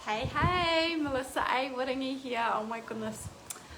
Hey, Melissa A. Wiringi here. Oh my goodness.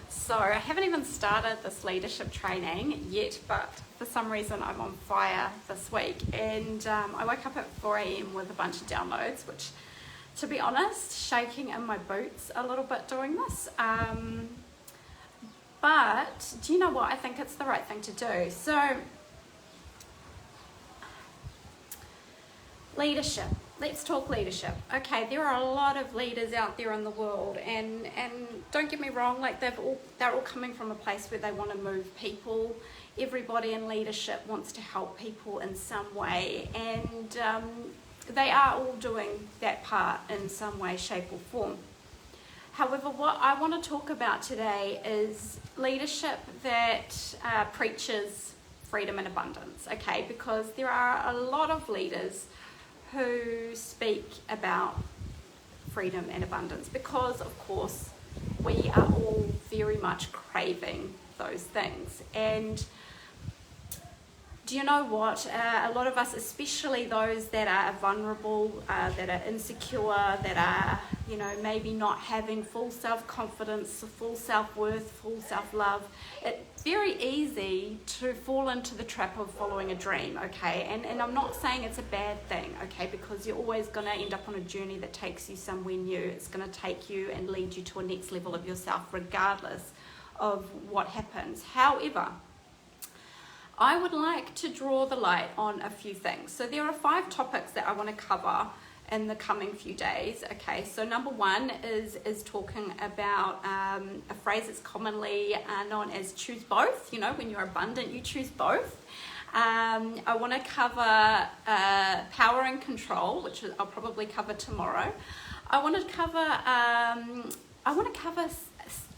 So I haven't even started this leadership training yet, but for some reason I'm on fire this week. And I woke up at 4 a.m. with a bunch of downloads, which, to be honest, shaking in my boots a little bit doing this. But do you know what? I think it's the right thing to do. So leadership. Let's talk leadership. Okay, there are a lot of leaders out there in the world, and don't get me wrong, like they're all coming from a place where they want to move people. Everybody in leadership wants to help people in some way, and they are all doing that part in some way, shape or form. However, what I want to talk about today is leadership that preaches freedom and abundance, okay? Because there are a lot of leaders who speak about freedom and abundance because, of course, we are all very much craving those things. And do you know what? A lot of us, especially those that are vulnerable, that are insecure, that are, maybe not having full self-confidence, full self-worth, full self-love, it's very easy to fall into the trap of following a dream, okay? And I'm not saying it's a bad thing, okay? Because you're always going to end up on a journey that takes you somewhere new. It's going to take you and lead you to a next level of yourself, regardless of what happens. However, I would like to draw the light on a few things. So there are 5 topics that I want to cover in the coming few days. Okay, so number 1 is talking about a phrase that's commonly known as choose both. When you're abundant, you choose both. I want to cover power and control, which I'll probably cover tomorrow. I want to cover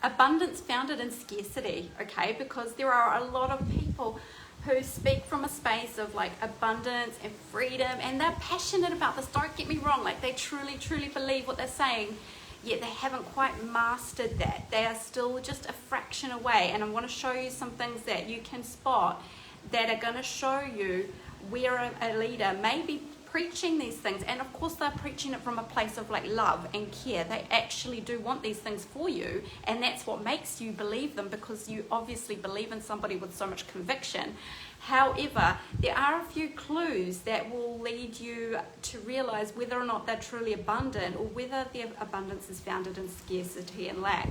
abundance founded in scarcity, okay? Because there are a lot of people who speak from a space of like abundance and freedom, and they're passionate about this. Don't get me wrong, like they truly believe what they're saying, yet they haven't quite mastered that. They are still just a fraction away, and I want to show you some things that you can spot that are going to show you where a leader may be preaching these things. And of course they're preaching it from a place of like love and care. They actually do want these things for you, and that's what makes you believe them, because you obviously believe in somebody with so much conviction. However, there are a few clues that will lead you to realize whether or not they're truly abundant, or whether their abundance is founded in scarcity and lack.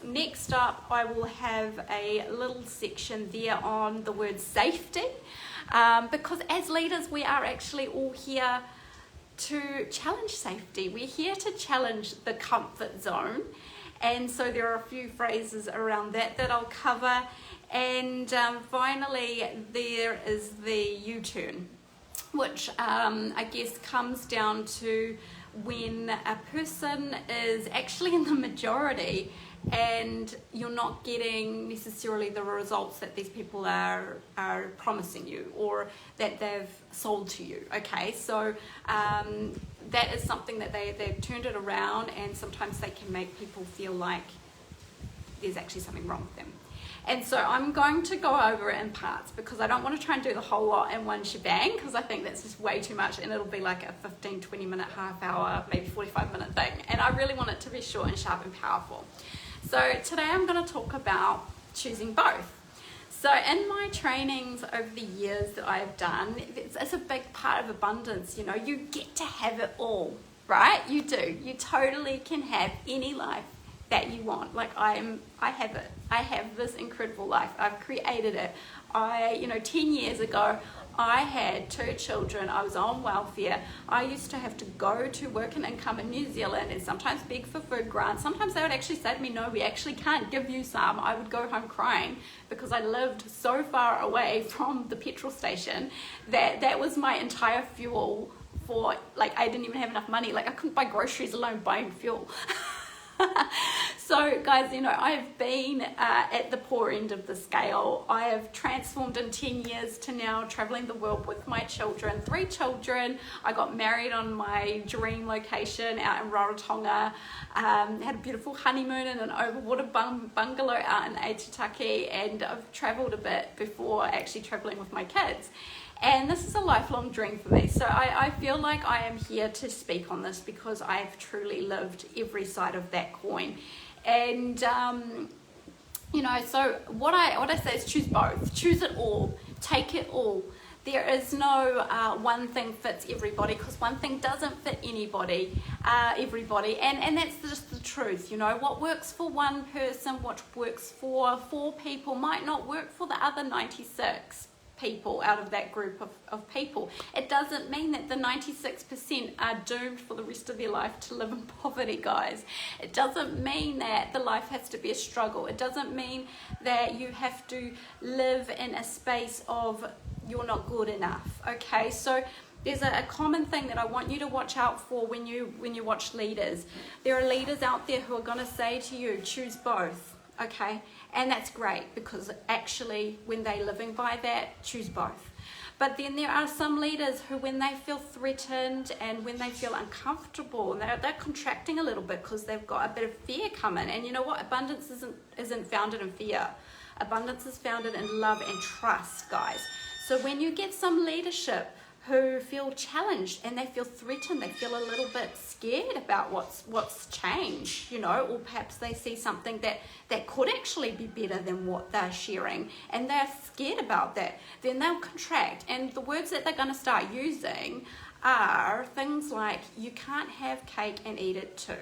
Next up, I will have a little section there on the word safety. Because as leaders, we are actually all here to challenge safety. We're here to challenge the comfort zone. And so there are a few phrases around that I'll cover. And finally, there is the U-turn, which I guess comes down to when a person is actually in the majority and you're not getting necessarily the results that these people are promising you, or that they've sold to you, okay? So that is something that they've turned it around, and sometimes they can make people feel like there's actually something wrong with them. And so I'm going to go over it in parts, because I don't want to try and do the whole lot in one shebang, because I think that's just way too much, and it'll be like a 15-20 minute, half hour, maybe 45-minute thing, and I really want it to be short and sharp and powerful. So today I'm going to talk about choosing both. So in my trainings over the years that I've done, it's a big part of abundance. You get to have it all, right? You do. You totally can have any life that you want. Like I have it. I have this incredible life. I've created it. 10 years ago, I had 2 children. I was on welfare. I used to have to go to work and income in New Zealand and sometimes beg for food grants. Sometimes they would actually say to me, no, we actually can't give you some. I would go home crying, because I lived so far away from the petrol station that was my entire fuel for, like, I didn't even have enough money. Like I couldn't buy groceries, alone buying fuel. So guys, I have been at the poor end of the scale. I have transformed in 10 years to now traveling the world with my children, 3 children. I got married on my dream location out in Rarotonga, had a beautiful honeymoon in an overwater bungalow out in Aitutaki, and I've traveled a bit before actually traveling with my kids. And this is a lifelong dream for me. So I feel like I am here to speak on this because I've truly lived every side of that coin. And, you know, so what I say is choose both. Choose it all. Take it all. There is no one thing fits everybody, because one thing doesn't fit everybody, and that's just the truth. You know, what works for one person, what works for 4 people might not work for the other 96 people out of that group of people. It doesn't mean that the 96% are doomed for the rest of their life to live in poverty, guys. It doesn't mean that the life has to be a struggle. It doesn't mean that you have to live in a space of you're not good enough. Okay, so there's a common thing that I want you to watch out for when you watch leaders. There are leaders out there who are going to say to you, choose both. Okay, and that's great, because actually when they're living by that, choose both. But then there are some leaders who, when they feel threatened and when they feel uncomfortable, and they're contracting a little bit because they've got a bit of fear coming. And you know what? Abundance isn't founded in fear. Abundance is founded in love and trust, guys. So when you get some leadership who feel challenged and they feel threatened, they feel a little bit scared about what's changed, you know, or perhaps they see something that could actually be better than what they're sharing, and they're scared about that, then they'll contract. And the words that they're going to start using are things like, you can't have cake and eat it too.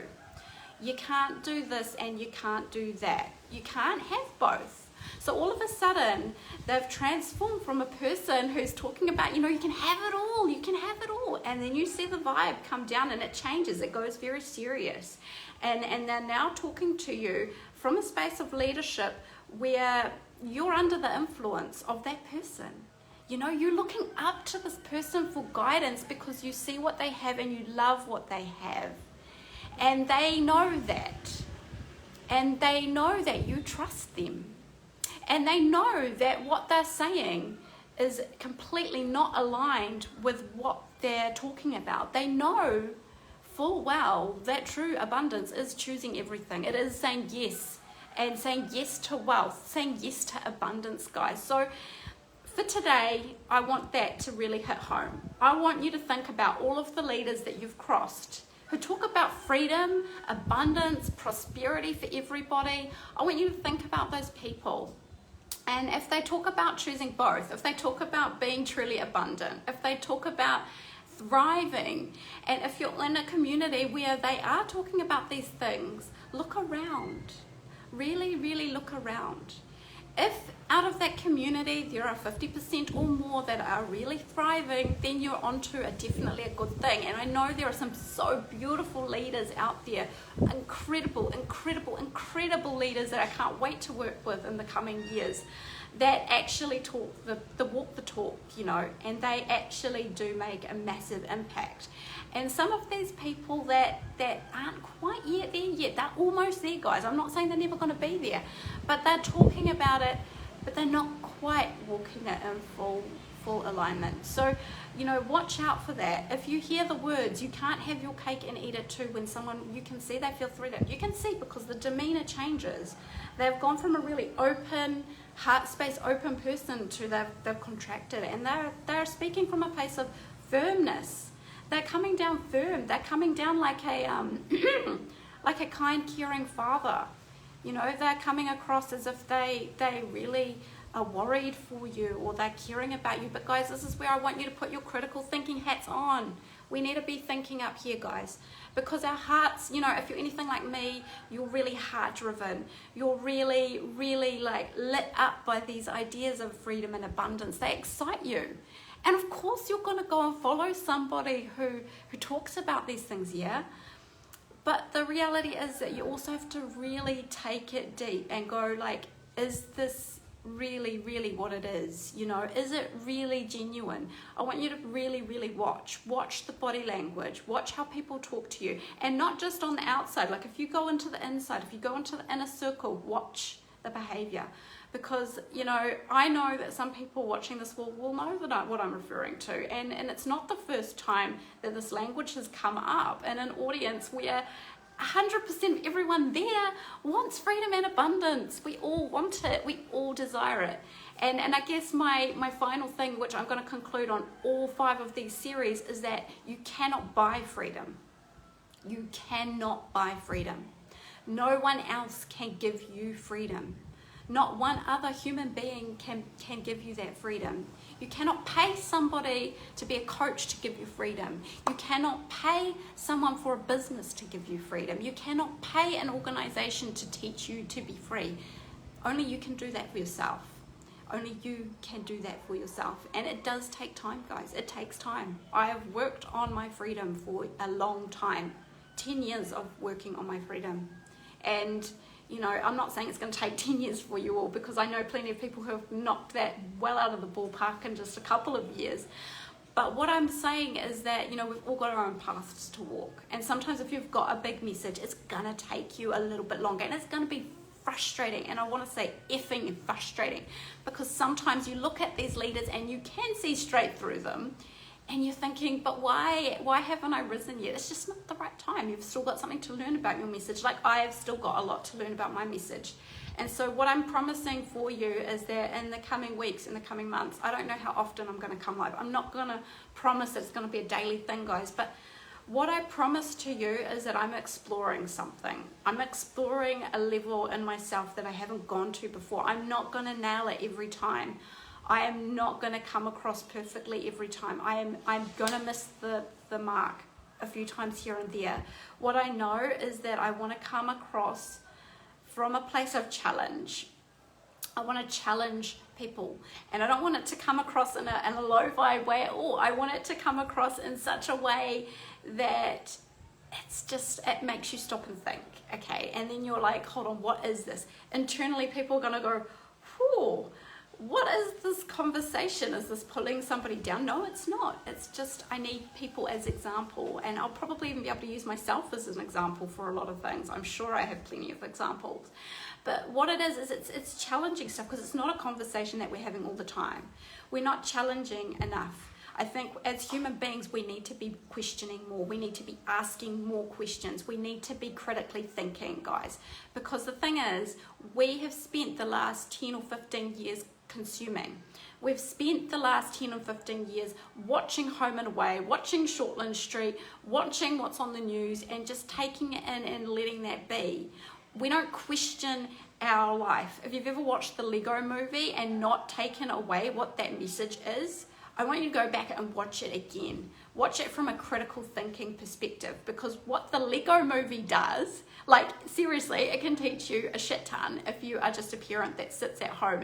You can't do this and you can't do that. You can't have both. So all of a sudden, they've transformed from a person who's talking about, you know, you can have it all, you can have it all. And then you see the vibe come down and it changes. It goes very serious. And they're now talking to you from a space of leadership where you're under the influence of that person. You know, you're looking up to this person for guidance because you see what they have and you love what they have. And they know that. And they know that you trust them. And they know that what they're saying is completely not aligned with what they're talking about. They know full well that true abundance is choosing everything. It is saying yes, and saying yes to wealth, saying yes to abundance, guys. So for today, I want that to really hit home. I want you to think about all of the leaders that you've crossed who talk about freedom, abundance, prosperity for everybody. I want you to think about those people. And if they talk about choosing both, if they talk about being truly abundant, if they talk about thriving, and if you're in a community where they are talking about these things, look around. Really, really look around. If out of that community there are 50% or more that are really thriving, then you're onto definitely a good thing. And I know there are some so beautiful leaders out there, incredible leaders that I can't wait to work with in the coming years, that actually talk the walk the talk, you know, and they actually do make a massive impact. And some of these people that aren't quite yet there yet, they're almost there, guys. I'm not saying they're never going to be there, but they're talking about it, but they're not quite walking it in full alignment. So, you know, watch out for that. If you hear the words, you can't have your cake and eat it too, when someone, you can see they feel threatened. You can see because the demeanor changes. They've gone from a really open, heart space, open person to they've contracted, and they're speaking from a place of firmness. They're coming down firm. They're coming down like a like a kind, caring father. You know, they're coming across as if they really are worried for you, or they're caring about you. But guys, this is where I want you to put your critical thinking hats on. We need to be thinking up here, guys, because our hearts, you know, if you're anything like me, you're really heart driven. You're really, really like lit up by these ideas of freedom and abundance. They excite you. And of course you're going to go and follow somebody who talks about these things, yeah? But the reality is that you also have to really take it deep and go like, is this really, really what it is? You know, is it really genuine? I want you to really, really watch the body language, watch how people talk to you, and not just on the outside. Like if you go into the inside, if you go into the inner circle, watch the behavior. Because, you know, I know that some people watching this will know what I'm referring to. And it's not the first time that this language has come up in an audience where 100% of everyone there wants freedom and abundance. We all want it. We all desire it. And I guess my final thing, which I'm going to conclude on all 5 of these series, is that you cannot buy freedom. You cannot buy freedom. No one else can give you freedom. Not one other human being can give you that freedom. You cannot pay somebody to be a coach to give you freedom. You cannot pay someone for a business to give you freedom. You cannot pay an organization to teach you to be free. Only you can do that for yourself. Only you can do that for yourself. And it does take time, guys. It takes time. I have worked on my freedom for a long time. 10 years of working on my freedom. And you know, I'm not saying it's going to take 10 years for you all, because I know plenty of people who have knocked that well out of the ballpark in just a couple of years. But what I'm saying is that, you know, we've all got our own paths to walk. And sometimes if you've got a big message, it's going to take you a little bit longer. And it's going to be frustrating. And I want to say effing frustrating. Because sometimes you look at these leaders and you can see straight through them. And you're thinking, but why haven't I risen yet? It's just not the right time. You've still got something to learn about your message. Like I have still got a lot to learn about my message. And so what I'm promising for you is that in the coming weeks, in the coming months, I don't know how often I'm going to come live. I'm not going to promise it's going to be a daily thing, guys. But what I promise to you is that I'm exploring something. I'm exploring a level in myself that I haven't gone to before. I'm not going to nail it every time. I am not going to come across perfectly every time. I'm going to miss the mark a few times here and there. What I know is that I want to come across from a place of challenge. I want to challenge people. And I don't want it to come across in a low vibe way at all. I want it to come across in such a way that it makes you stop and think. Okay, and then you're like, hold on, what is this? Internally, people are going to go, whew. What is this conversation? Is this pulling somebody down? No, it's not. It's just I need people as example, and I'll probably even be able to use myself as an example for a lot of things. I'm sure I have plenty of examples. But what it is it's challenging stuff, because it's not a conversation that we're having all the time. We're not challenging enough. I think as human beings, we need to be questioning more. We need to be asking more questions. We need to be critically thinking, guys. Because the thing is, we have spent the last 10 or 15 years consuming. We've spent the last 10 or 15 years watching Home and Away, watching Shortland Street, watching what's on the news, and just taking it in and letting that be. We don't question our life. If you've ever watched the Lego movie and not taken away what that message is, I want you to go back and watch it again. Watch it from a critical thinking perspective, because what the Lego movie does, like seriously, it can teach you a shit ton if you are just a parent that sits at home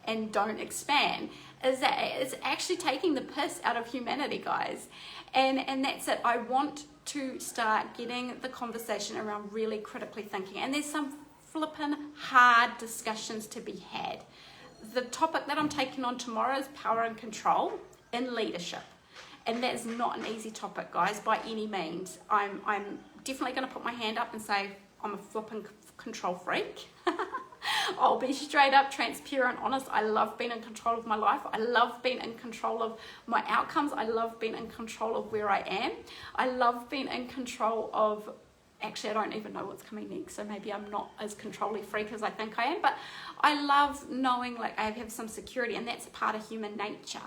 and don't expand, is that it's actually taking the piss out of humanity, guys. And that's it. I want to start getting the conversation around really critically thinking. And there's some flippin' hard discussions to be had. The topic that I'm taking on tomorrow is power and control in leadership. And that's not an easy topic, guys, by any means. I'm definitely going to put my hand up and say I'm a flipping control freak. I'll be straight up, transparent, honest. I love being in control of my life. I love being in control of my outcomes. I love being in control of where I am. I love being in control of, actually I don't even know what's coming next, so maybe I'm not as control-y freak as I think I am, but I love knowing like I have some security, and that's part of human nature.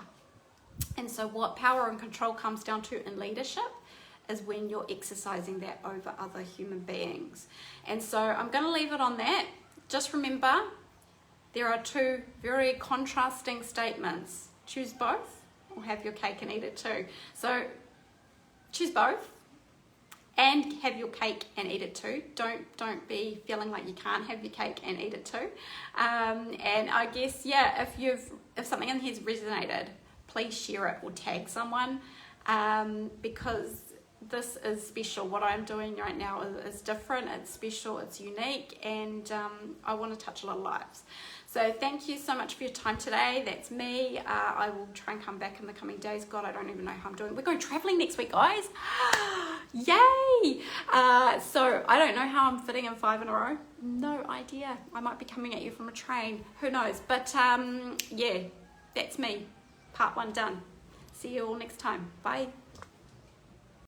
And so what power and control comes down to in leadership is when you're exercising that over other human beings. And so I'm going to leave it on that. Just remember, there are 2 very contrasting statements. Choose both or have your cake and eat it too. So choose both and have your cake and eat it too. Don't be feeling like you can't have your cake and eat it too. And I guess, yeah, if something in here's resonated, please share it or tag someone, because this is special. What I'm doing right now is different, it's special, it's unique, and I want to touch a lot of lives. So thank you so much for your time today. That's me. I will try and come back in the coming days. God, I don't even know how I'm doing. We're going traveling next week, guys. Yay! So I don't know how I'm fitting in 5 in a row. No idea. I might be coming at you from a train. Who knows? But yeah, that's me. Part 1 done. See you all next time. Bye.